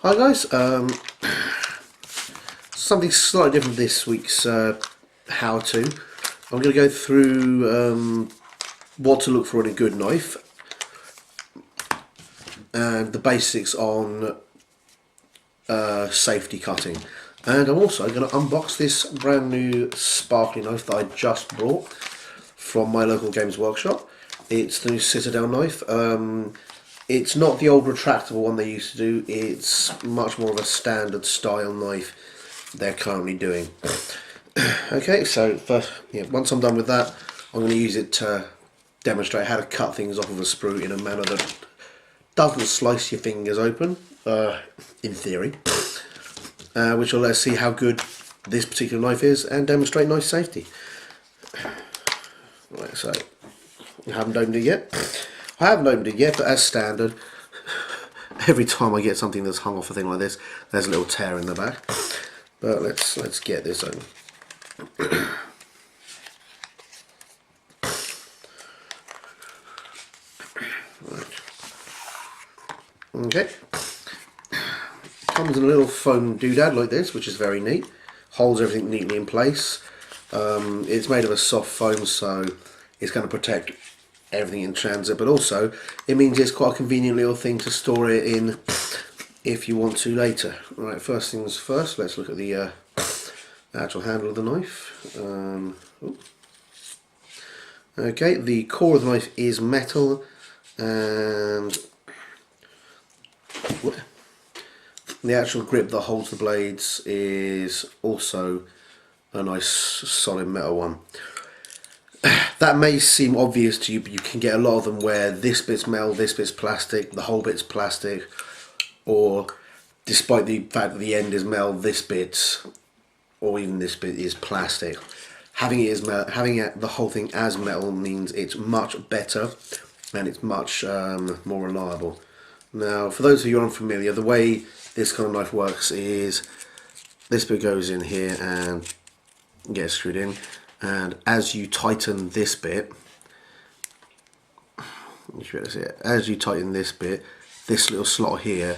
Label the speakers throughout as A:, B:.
A: Hi guys, something slightly different this week's how-to. I'm going to go through what to look for in a good knife and the basics on safety cutting. And I'm also going to unbox this brand new sparkly knife that I just brought from my local Games Workshop. It's the new Citadel knife. It's not the old retractable one they used to do, it's much more of a standard style knife they're currently doing. Okay, so once I'm done with that, I'm going to use it to demonstrate how to cut things off of a sprue in a manner that doesn't slice your fingers open, in theory, which will let us see how good this particular knife is and demonstrate knife safety. Right, so I haven't opened it yet. I haven't opened it yet, but as standard, every time I get something that's hung off a thing like this, there's a little tear in the back. But let's get this open. Right. Okay. Comes in a little foam doodad like this, which is very neat. Holds everything neatly in place. It's made of a soft foam, so it's going to protect everything in transit, but also it means it's quite a convenient little thing to store it in if you want to later. Right, first things first, let's look at the actual handle of the knife. Okay, the core of the knife is metal, and the actual grip that holds the blades is also a nice solid metal one. That may seem obvious to you, but you can get a lot of them where this bit's metal, this bit's plastic, the whole bit's plastic, or despite the fact that the end is metal, this bit, or even this bit, is plastic. Having it as metal, the whole thing as metal means it's much better and it's much more reliable. Now, for those of you unfamiliar, the way this kind of knife works is this bit goes in here and gets screwed in. And as you tighten this bit, you should be able to see it. As you tighten this bit, this little slot here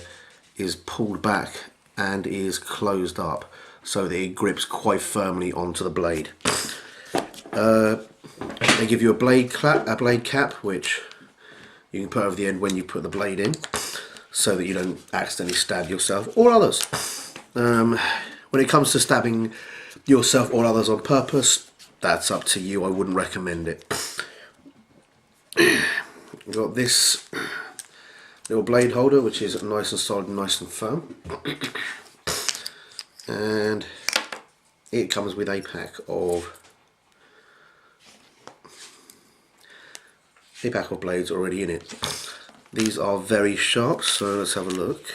A: is pulled back and is closed up so that it grips quite firmly onto the blade. They give you a blade cap, which you can put over the end when you put the blade in, so that you don't accidentally stab yourself or others. When it comes to stabbing yourself or others on purpose, that's up to you. I wouldn't recommend it. You've got this little blade holder, which is nice and solid and nice and firm. And it comes with a pack of blades already in it. These are very sharp, so let's have a look.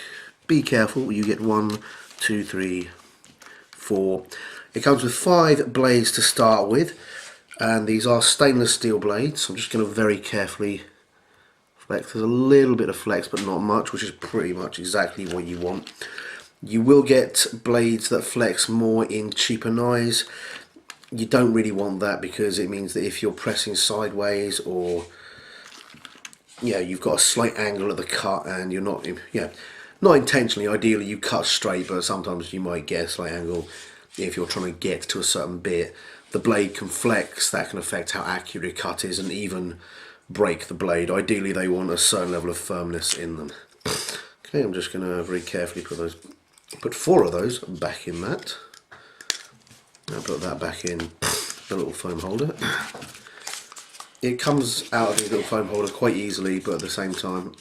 A: Be careful, you get 1, 2, 3, 4. It comes with 5 blades to start with, and these are stainless steel blades. I'm just going to very carefully flex. There's a little bit of flex, but not much, which is pretty much exactly what you want. You will get blades that flex more in cheaper knives. You don't really want that, because it means that if you're pressing sideways, or you've got a slight angle at the cut and you're not intentionally, ideally you cut straight, but sometimes you might get a slight angle. If you're trying to get to a certain bit, the blade can flex. That can affect how accurate a cut is and even break the blade. Ideally they want a certain level of firmness in them. Okay, I'm just going to very carefully put 4 of those back in that. I'll put that back in the little foam holder. It comes out of the little foam holder quite easily, but at the same time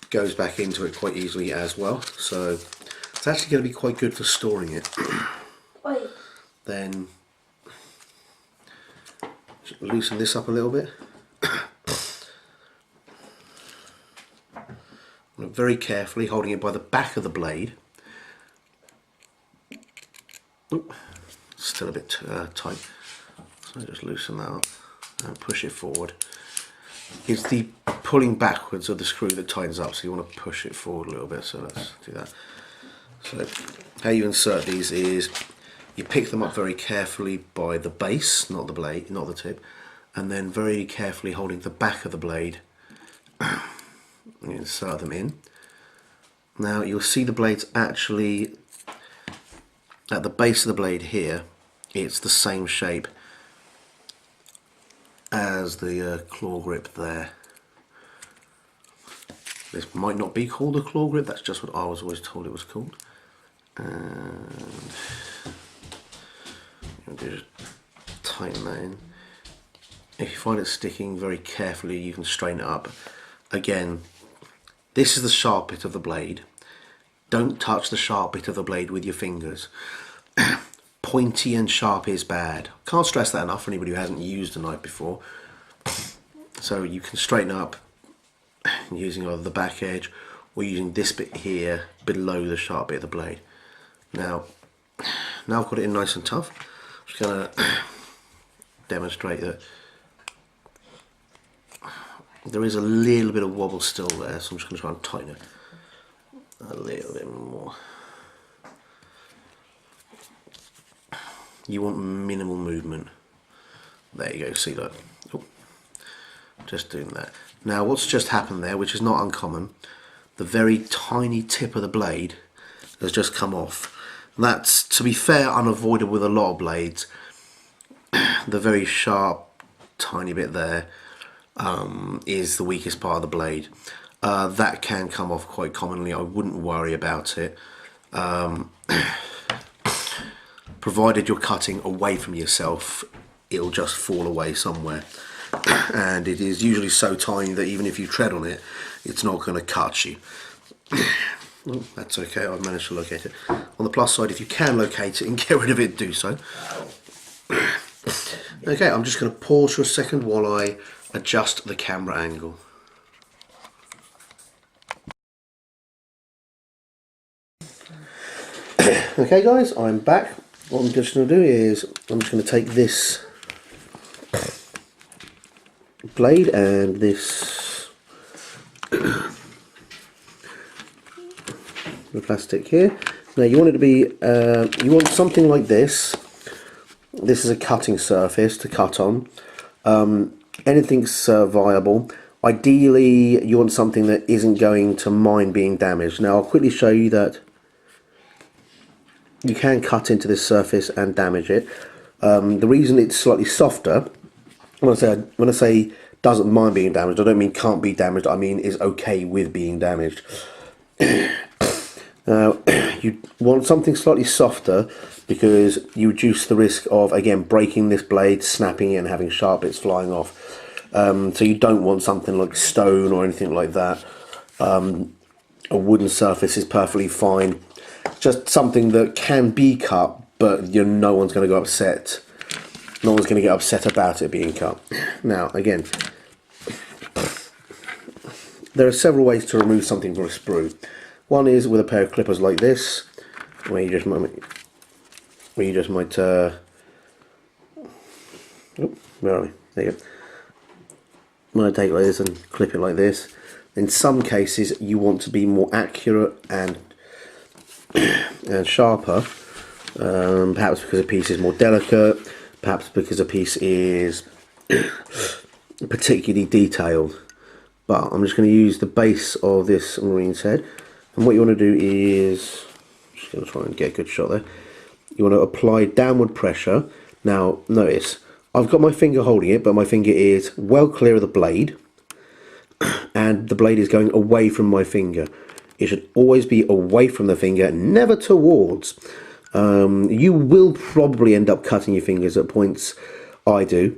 A: goes back into it quite easily as well. So it's actually going to be quite good for storing it.
B: Wait.
A: Then loosen this up a little bit. Very carefully, holding it by the back of the blade. Oop, still a bit tight. So just loosen that up and push it forward. It's the pulling backwards of the screw that tightens up, so you want to push it forward a little bit. So let's do that. So how you insert these is you pick them up very carefully by the base, not the blade, not the tip, and then very carefully holding the back of the blade, you insert them in. Now you'll see the blades actually, at the base of the blade here, it's the same shape as the claw grip there. This might not be called a claw grip, that's just what I was always told it was called. And just tighten that in. If you find it sticking, very carefully you can straighten it up. Again, this is the sharp bit of the blade. Don't touch the sharp bit of the blade with your fingers. Pointy and sharp is bad. Can't stress that enough for anybody who hasn't used a knife before. So you can straighten up using either the back edge or using this bit here below the sharp bit of the blade. Now I've got it in nice and tough. I'm just going to demonstrate that there is a little bit of wobble still there, so I'm just going to try and tighten it a little bit more. You want minimal movement. There you go, see that? Oh, just doing that. Now what's just happened there, which is not uncommon, the very tiny tip of the blade has just come off. That's, to be fair, unavoidable with a lot of blades. The very sharp tiny bit there is the weakest part of the blade. That can come off quite commonly. I wouldn't worry about it. Provided you're cutting away from yourself, it'll just fall away somewhere. And it is usually so tiny that even if you tread on it, it's not going to cut you. Well, that's okay, I've managed to locate it. On the plus side, if you can locate it and get rid of it, do so. Okay, I'm just going to pause for a second while I adjust the camera angle. Okay guys, I'm back. What I'm just going to do is, I'm just going to take this blade and this the plastic here. Now you want it to be, you want something like this. This is a cutting surface to cut on. Anything's viable. Ideally you want something that isn't going to mind being damaged. Now I'll quickly show you that you can cut into this surface and damage it. The reason it's slightly softer, when I say doesn't mind being damaged, I don't mean can't be damaged, I mean is okay with being damaged. Now, you want something slightly softer because you reduce the risk of, again, breaking this blade, snapping it and having sharp bits flying off. So you don't want something like stone or anything like that. A wooden surface is perfectly fine. Just something that can be cut, but no one's going to go upset. No one's going to get upset about it being cut. Now, again, there are several ways to remove something from a sprue. One is with a pair of clippers like this, where you just might, oh, where are we? There you go. I'm going to take it like this and clip it like this. In some cases, you want to be more accurate and sharper, perhaps because a piece is more delicate, perhaps because a piece is particularly detailed. But I'm just going to use the base of this marine's head, and what you want to do is, I'm just going to try and get a good shot there. You want to apply downward pressure. Now notice, I've got my finger holding it, but my finger is well clear of the blade, and the blade is going away from my finger. It should always be away from the finger, never towards. You will probably end up cutting your fingers at points. I do.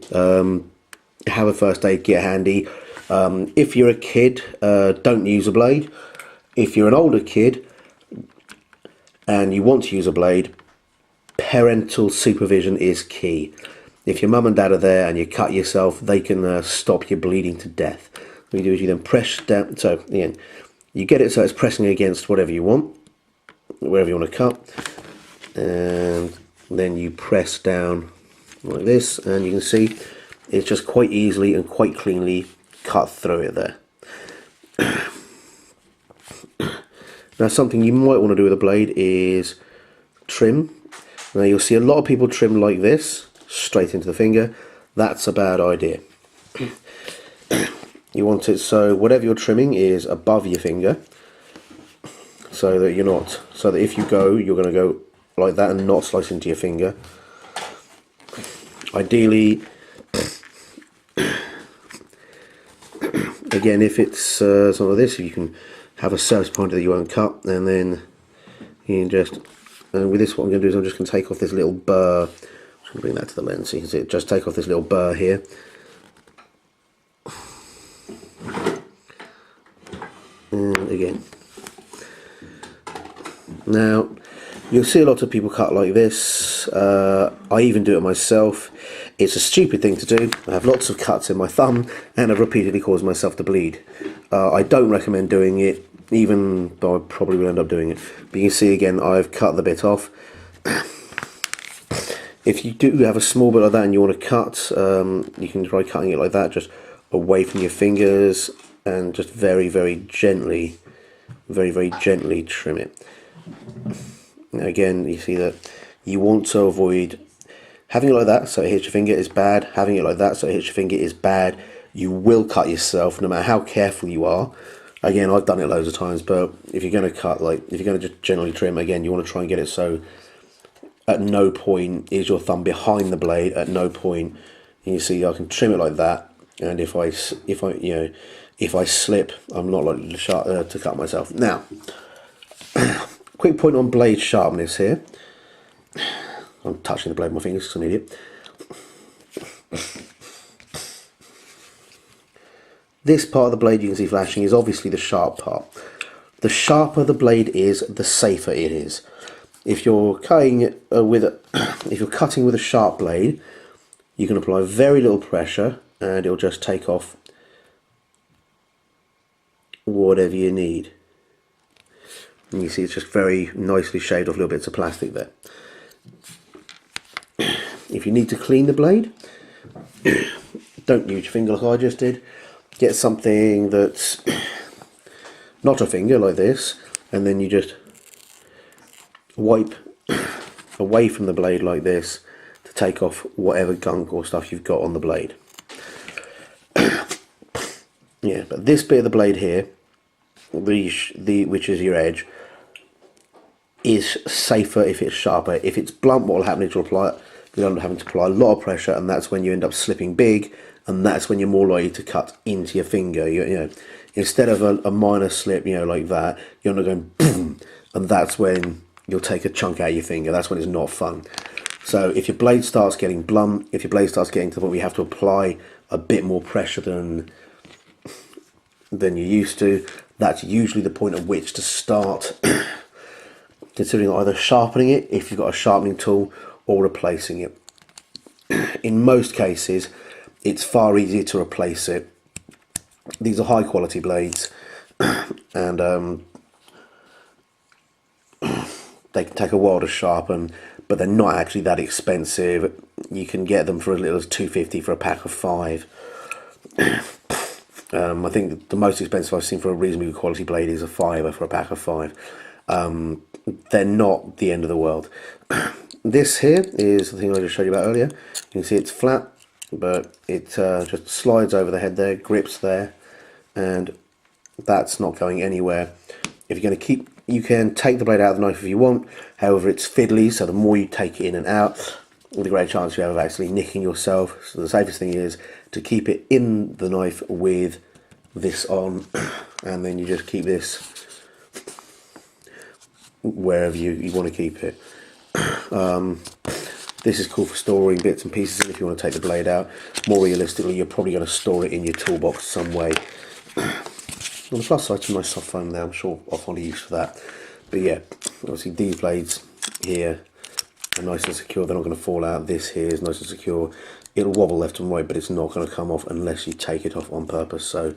A: Have a first aid kit handy. If you're a kid, don't use a blade. If you're an older kid and you want to use a blade, parental supervision is key. If your mum and dad are there and you cut yourself, they can stop you bleeding to death. What you do is you then press down. So again, you get it so it's pressing against whatever you want, wherever you want to cut, and then you press down like this, and you can see it's just quite easily and quite cleanly cut through it there. Now something you might want to do with a blade is trim. Now you'll see a lot of people trim like this, straight into the finger. That's a bad idea. You want it so whatever you're trimming is above your finger. so that so that if you go, you're going to go like that and not slice into your finger. Ideally, again, if it's something like this, if you can have a surface pointer that you won't cut, and then you can just, and with this what I'm going to do is I'm just going to take off this little burr. I'm just going to bring that to the lens so you can see it. Just take off this little burr here. And again. Now, you'll see a lot of people cut like this. I even do it myself. It's a stupid thing to do. I have lots of cuts in my thumb and I've repeatedly caused myself to bleed. I don't recommend doing it, even though I probably will end up doing it. But you can see again, I've cut the bit off. If you do have a small bit like that and you want to cut, you can try cutting it like that, just away from your fingers, and just very, very gently trim it. Now again, you see that you want to avoid having it like that so it hits your finger is bad. Having it like that so it hits your finger is bad. You will cut yourself no matter how careful you are. Again, I've done it loads of times, but if you're going to cut, like if you're going to just generally trim, again, you want to try and get it so at no point is your thumb behind the blade. At no point. And you see, I can trim it like that, and if I slip, I'm not likely to cut myself. Now, quick point on blade sharpness here. I'm touching the blade with my fingers because I'm an idiot. This part of the blade you can see flashing is obviously the sharp part. The sharper the blade is, the safer it is. If you're cutting with a sharp blade, you can apply very little pressure and it'll just take off whatever you need. And you see it's just very nicely shaved off little bits of plastic there. If you need to clean the blade, don't use your finger like I just did. Get something that's not a finger like this, and then you just wipe away from the blade like this to take off whatever gunk or stuff you've got on the blade. Yeah, but this bit of the blade here, which is your edge, is safer if it's sharper. If it's blunt, what will happen is you'll end up having to apply a lot of pressure, and that's when you end up slipping big, and that's when you're more likely to cut into your finger. You know, instead of a minor slip, like that, you're not going boom, and that's when you'll take a chunk out of your finger. That's when it's not fun. So if your blade starts getting blunt, if your blade starts getting to the point where you have to apply a bit more pressure than you used to, that's usually the point at which to start considering either sharpening it if you've got a sharpening tool, or replacing it. In most cases, it's far easier to replace it. These are high quality blades, and they can take a while to sharpen, but they're not actually that expensive. You can get them for as little as $2.50 for a pack of 5. I think the most expensive I've seen for a reasonably good quality blade is a $5 for a pack of 5. They're not the end of the world. This here is the thing I just showed you about earlier. You can see it's flat, but it just slides over the head there, grips there, and that's not going anywhere. If you're going to keep, you can take the blade out of the knife if you want. However, it's fiddly, so the more you take it in and out, the greater chance you have of actually nicking yourself. So the safest thing is to keep it in the knife with this on, and then you just keep this wherever you want to keep it. This is cool for storing bits and pieces in if you want to take the blade out. More realistically, you're probably going to store it in your toolbox some way. On the plus side, some nice soft foam there. I'm sure I'll find a use for that. But yeah, obviously these blades here are nice and secure. They're not going to fall out. This here is nice and secure. It'll wobble left and right, but it's not going to come off unless you take it off on purpose. So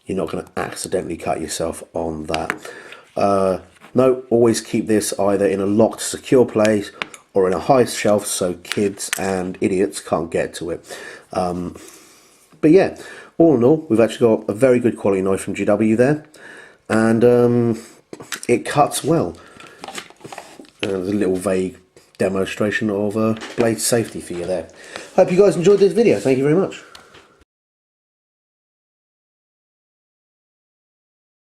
A: you're not going to accidentally cut yourself on that. No, always keep this either in a locked, secure place or in a high shelf so kids and idiots can't get to it. But yeah, all in all, we've actually got a very good quality knife from GW there, and it cuts well. There's a little vague demonstration of blade safety for you there. Hope you guys enjoyed this video. Thank you very much.